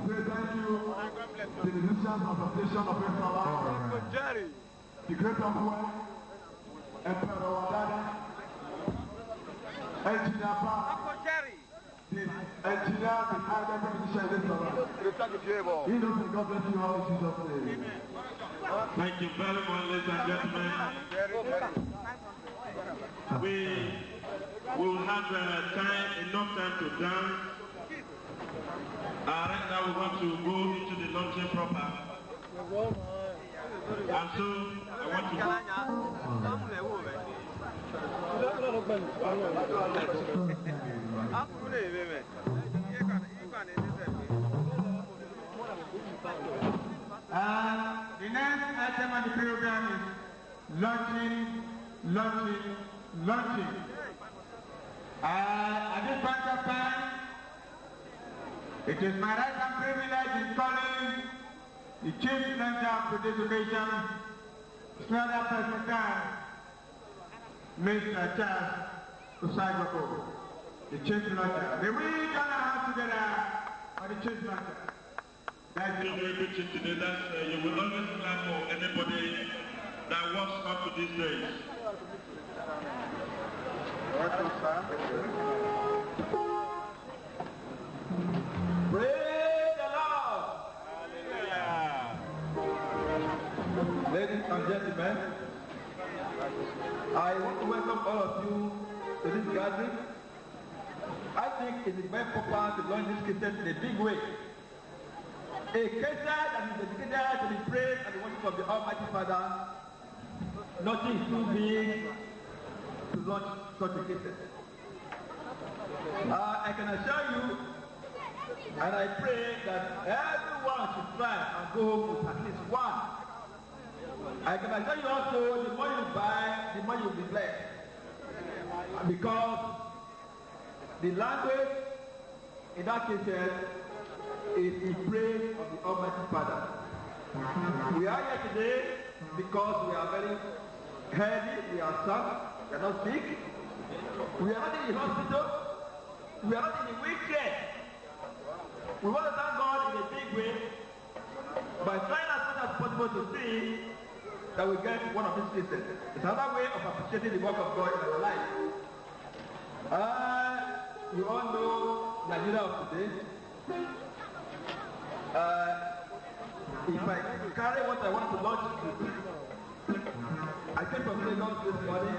say thank you to the musicians of the station of Emperor, the great uncle, Emperor Wadada, Engineer Pa, the engineer behind every musician in Emperor. He knows that God bless you all in Jesus' name. Thank you very much, ladies and gentlemen. We will have enough time to dance. Right now we want to go into the launching proper. And so I want to the next item on the program is launching. At this point of time, it is my right and privilege in calling the chief launcher of today's occasion, no other person than Mr. Charles Usagoko, the chief launcher. May we join our hands together for the chief launcher. Thank you very much today that you will always clap for anybody that walks up to this day. Praise the Lord! Hallelujah! Ladies and gentlemen, I want to welcome all of you to this gathering. I think it is very popular to launch this cassette in a big way. A cassette that is dedicated to the praise and the worship of the Almighty Father. Nothing is too big to launch such a cassette. I can assure you, and I pray that everyone should try and go home with at least one. I can assure you also, the more you buy, the more you'll be blessed. Because the language in that cassette is the praise of the Almighty Father. We are here today because we are very healthy, we are sound, we are not sick, we are not in the hospital, we are not in the wheelchair. We want to thank God in a big way by trying as much as possible to see that we get one of these cases. It's another way of appreciating the work of God in our life. You all know Nigeria of today. If I carry what I want to launch, I came from Lagos this morning.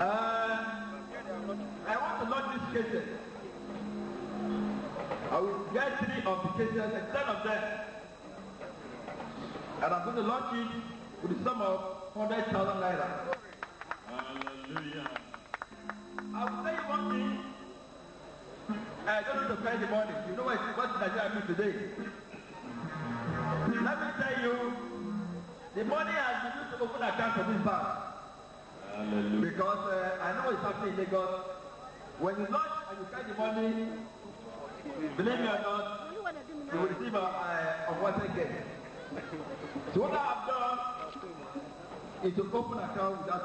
I want to launch this cases. I will get 3 of the cases and 10 of them. And I'm going to launch it with the sum of 100,000 naira. Hallelujah. I will tell you one thing. I don't need to spend the money. You know what Nigeria means today. Let me tell you, the money has been used to open account for this bank. Hallelujah. Because I know what's happening in Lagos. When you launch and you spend the money, believe me or not, you will receive a wanted guest. So what I have done is to open account with that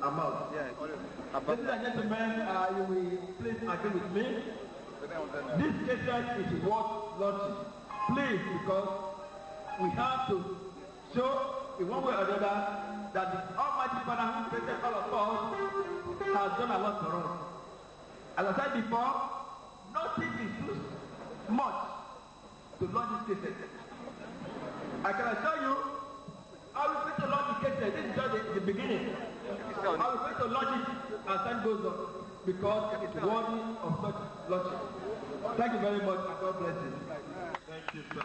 amount. Ladies and gentlemen, you will please agree with me. This cassette is worth launching. Please, because we have to show in one way or the other that the Almighty Father who created all of us has done a lot for us. As I said before, nothing is too much to launch this cassette. I can assure you, I will going to launch the cassette. This is just the beginning. I will going to launch it as time goes on because it is worthy of such launching. Thank you very much and God bless you. Thank you, sir.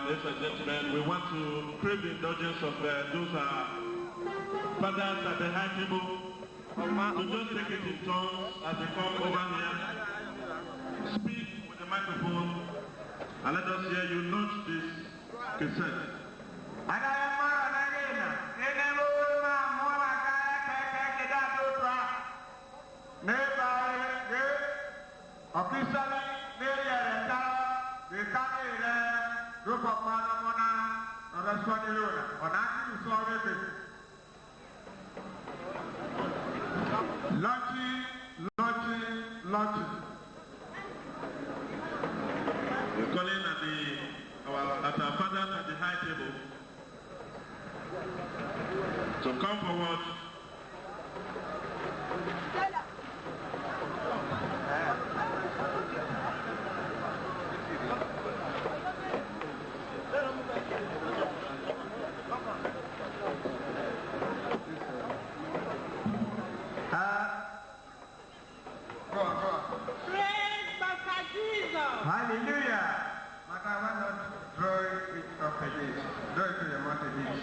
Ladies and gentlemen, we want to crave the indulgence of those fathers at the high table to just take it in turns as they come over here. Speak with the microphone and let us hear you launch this cassette. Launching. We're calling at our fathers at the high table to come forward. Hallelujah. But I want not to draw it up again. Draw it to the mouth again.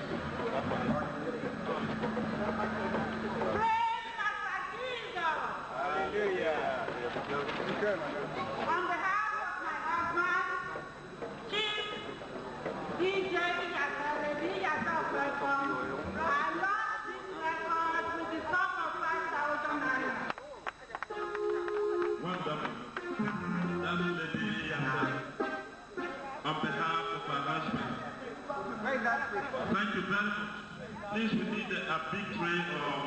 Praise Master Jesus. Hallelujah. On behalf of my husband, Chief DJ Yasaledi Yasal, I lost this record with the sum of 5,000 naira. Wonderful. On behalf of our husband, thank you very much. Please, we need a big tray or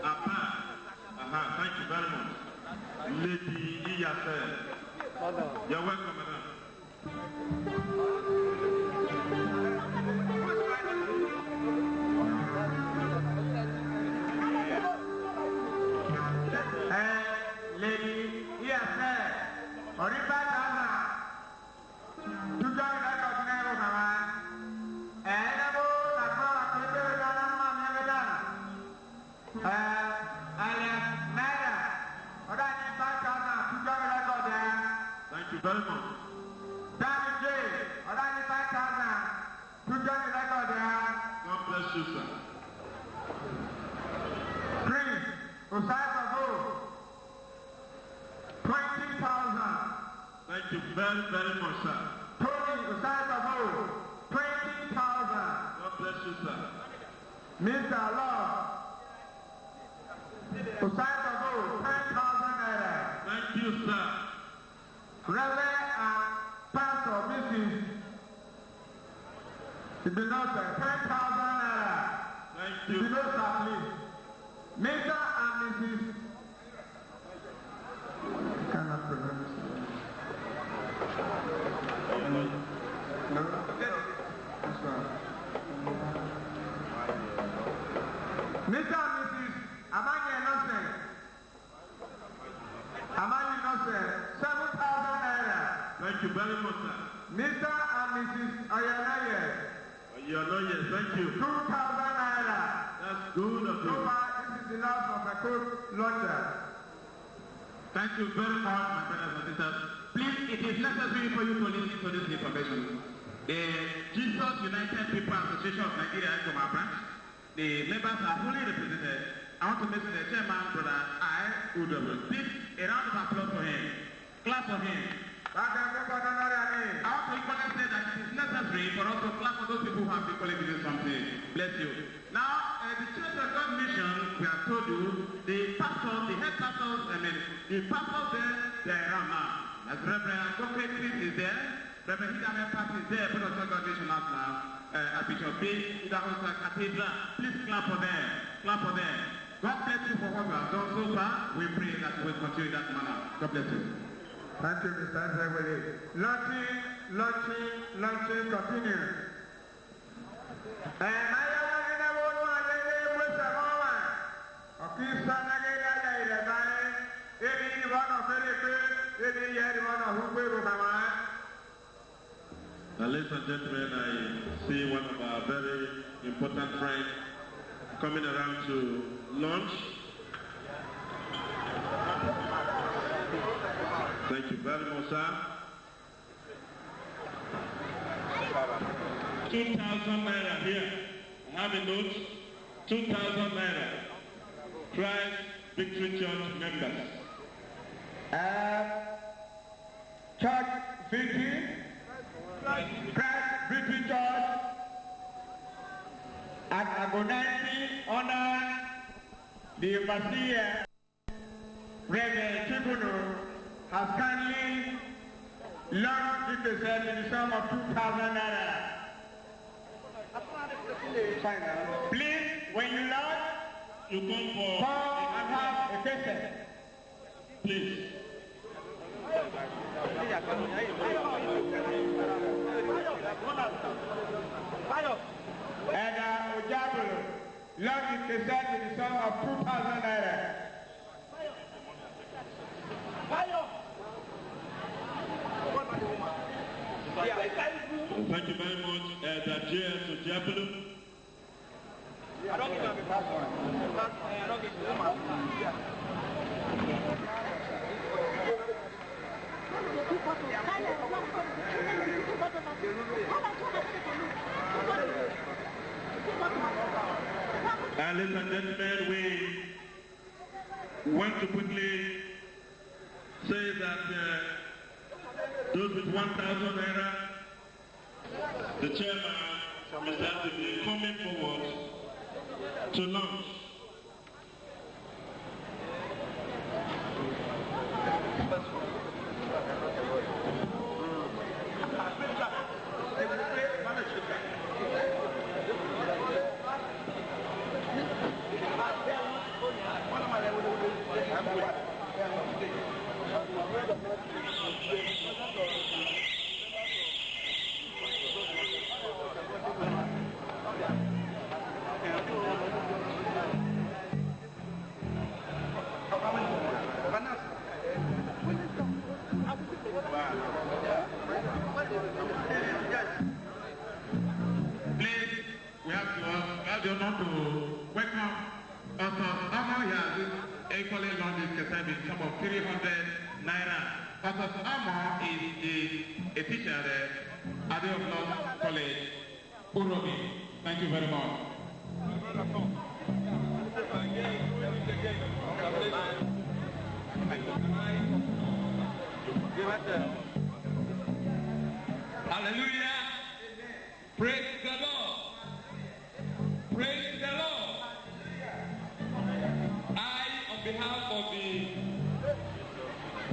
a pan. Thank you very much. Lady Iyase. You're welcome, madam. Lady Iyase. Oriba Thank you very much. God bless you, sir. Prince Osaibago, 20,000. Thank you very, very much, sir. Tony Osaibago, 20,000. God bless you, sir. Mr. Lord, Osaibago, 10,000 naira. Thank you, sir. Reverend and Pastor Mrs. Ibinosa, 10,000 naira. Thank you. Ibinosa, please. Mr. and Mrs. I cannot pronounce it. No? This one. Mr. and Mrs. Amani Innocent. Amani Innocent, 7,000 naira. Thank you very much, sir. Mr. and Mrs. Oyanaye, You are not yet. Thank you. 2,000 naira. That's good of So you. far, this is the last of the code launcher. Thank you very much, my brothers and sisters. Please, it is necessary for you to listen to this information. The Jesus United People Association of Nigeria, Ekoma branch, the members are fully represented. I want to mention the chairman, brother I. Udobo. Please, a round of applause for him. Clap for him. I want to equally say that it is necessary for us to clap for those people who have equally doing something. Bless you. Now, the Church of God mission, we have told you, the pastors, the head pastors, the pastors there, they are around now. As Reverend Dr. Chris is there, Reverend Hidame Pat is there, but also God mission out now. Bishop B, Idahosa Cathedral, please clap for them. Clap for them. God bless you for what you have done so far. We pray that we'll continue that manner. God bless you. Thank you, Mr. Ansawele. Launching, continue. Ladies and gentlemen, I see one of our very important friends coming around to launch. Thank you very much, sir. 2,000 naira here. Have a note. 2,000 naira. Christ Victory Church members. Church Victory. Christ Victory Church. At Abonanti, honor the overseer, Reverend Tribunal, has kindly launched this in the sum of 2,000 naira. Please, when you launch, You come for come and have a patient. please. And Ojabolo launched the set in the sum of 2,000 naira. Thank you very much, the JS Ojabolo. Ladies and gentlemen, we want to quickly say that those with 1,000 naira, the chairman, Mr. Anthony, coming forward to launch. Equally long is concerned with some of 300 naira. Pastor Amo is a teacher at Adeola College, Uromi. Thank you very much. Hallelujah. Praise the Lord. Praise the Lord. On behalf of the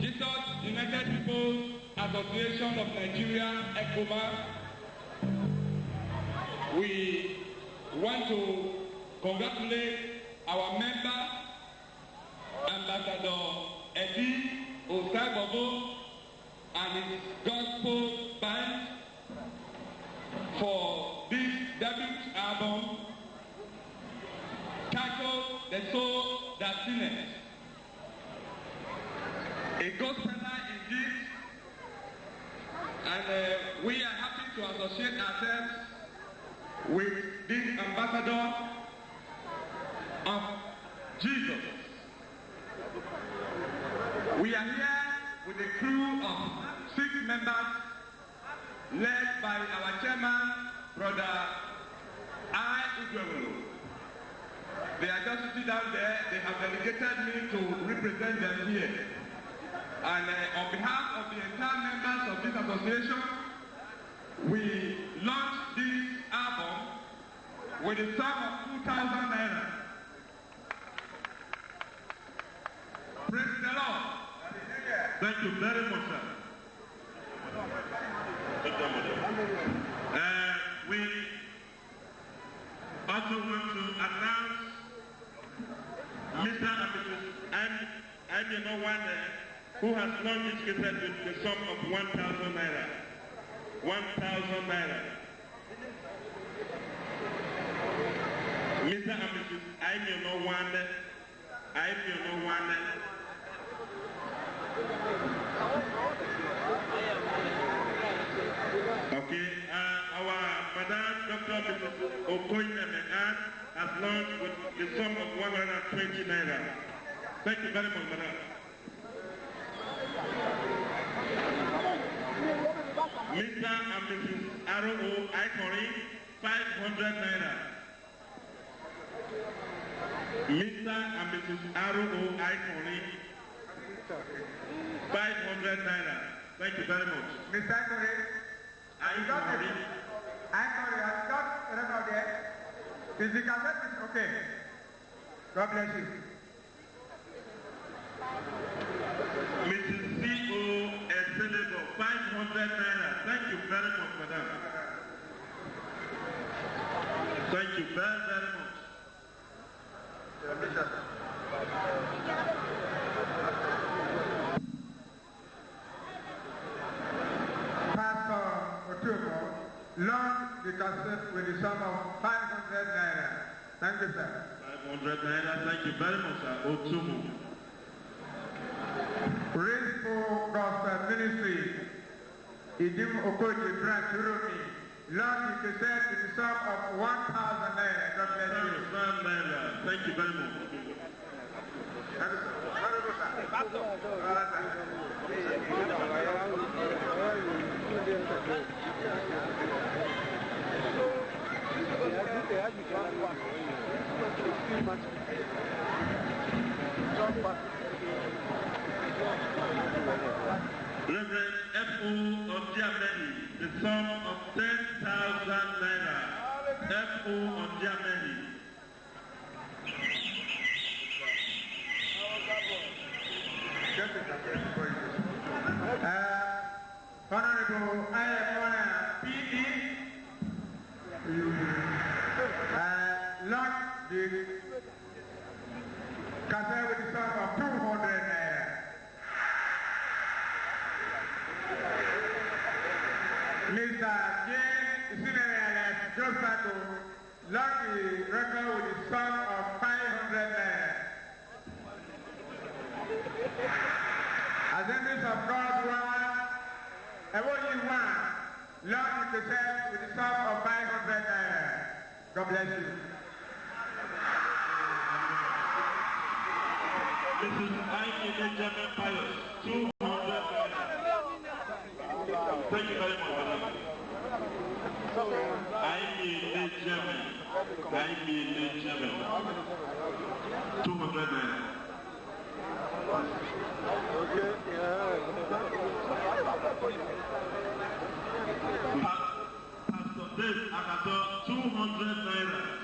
Jesus United People's Association of Nigeria, ECOMA, we want to congratulate our member, Ambassador Eddie Osagogo and his gospel band for this debut album titled The Soul That Sinneth. A gospeler indeed, and we are happy to associate ourselves with this ambassador of Jesus. We are here with a crew of 6 members led by our chairman, Brother I. Ugwewulu. They are just sitting down there. They have delegated me to represent them here. And on behalf of the entire members of this association, we launched this album with a sum of 2,000 naira. Praise the Lord. Thank you very much, sir. We also want to announce I'm your no one who has long indicated with the sum of 1,000 naira. 1,000 naira. Mr. and Mrs. I'm your no one. I'm your no one. Okay, our Madam Dr. Mrs. Okoye Mehan has launched with the sum of 120 naira. Thank you very much, Madam. Mr. and Mrs. R.O. Ikori, 500 naira. Mr. and Mrs. R.O. Ikori, 500 naira. Thank you very much. Mr. Ikori, I got a record there. Is the cassette okay? God bless you. Mrs. C.O. Senator, 500 naira. Thank you very much, madam. Thank you very, very much. Pastor Otumo launched the cassette with the sum of 500 naira. Thank you, sir. 500 naira. Thank you very much, sir. Otumo. Rainbow Gospel Ministry, Idim Okoji Branch Uromi, launched the cassette with the sum of 1,000 naira. God bless you. 1,000 naira. Thank you very much. Reverend F.O. of Germany, the sum of 10,000 naira. F.O. of Germany. Honorable Ayakona P.D. launched the cassette with the sum of 200 naira. Mr. James Sinereales Josato launched the record with the sum of 500 naira. Assemblies of God Ebony One launched the cassette with the sum of 500 naira. God bless you. This is I.K. Benjamin Pius, 200 naira. Thank you very much, madam. I.K. Benjamin, 200 naira. Pastor Dave Akato, 200 naira.